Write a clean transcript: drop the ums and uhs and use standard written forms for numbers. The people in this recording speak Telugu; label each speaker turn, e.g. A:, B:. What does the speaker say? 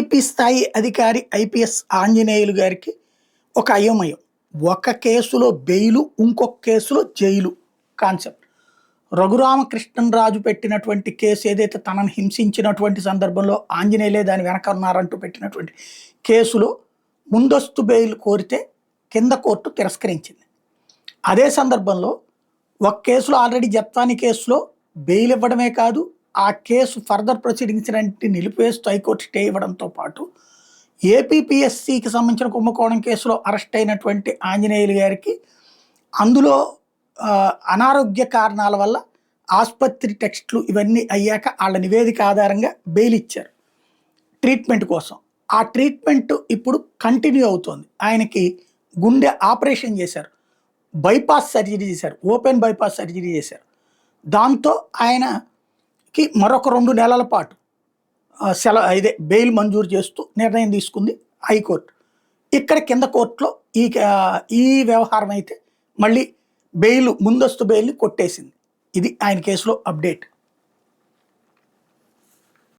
A: డీజీపీ స్థాయి అధికారి ఐపీఎస్ ఆంజనేయులు గారికి ఒక అయోమయం. ఒక కేసులో బెయిలు, ఇంకొక కేసులో జైలు కాన్సెప్ట్. రఘురామకృష్ణరాజు పెట్టినటువంటి కేసు ఏదైతే తనను హింసించినటువంటి సందర్భంలో ఆంజనేయులే దాని వెనక ఉన్నారంటూ పెట్టినటువంటి కేసులో ముందస్తు బెయిల్ కోరితే కింద కోర్టు తిరస్కరించింది. అదే సందర్భంలో ఒక కేసులో ఆల్రెడీ జత్వాని కేసులో బెయిల్ ఇవ్వడమే కాదు, ఆ కేసు ఫర్దర్ ప్రొసీడింగ్స్ నిలిపివేస్తూ హైకోర్టు స్టే ఇవ్వడంతో పాటు ఏపీపీఎస్సికి సంబంధించిన కుంభకోణం కేసులో అరెస్ట్ అయినటువంటి ఆంజనేయులు గారికి అందులో అనారోగ్య కారణాల వల్ల ఆసుపత్రి టెస్టులు ఇవన్నీ అయ్యాక వాళ్ళ నివేదిక ఆధారంగా బెయిల్ ఇచ్చారు ట్రీట్మెంట్ కోసం. ఆ ట్రీట్మెంట్ ఇప్పుడు కంటిన్యూ అవుతోంది. ఆయనకి గుండె ఆపరేషన్ చేశారు, బైపాస్ సర్జరీ చేశారు, ఓపెన్ బైపాస్ సర్జరీ చేశారు. దాంతో ఆయనకి మరొక 2 నెలల పాటు ఇదే బెయిల్ మంజూరు చేస్తూ నిర్ణయం తీసుకుంది హైకోర్టు. ఇక్కడ కింద కోర్టులో ఈ వ్యవహారం అయితే మళ్ళీ ముందస్తు బెయిల్ని కొట్టేసింది. ఇది ఆయన కేసులో అప్డేట్.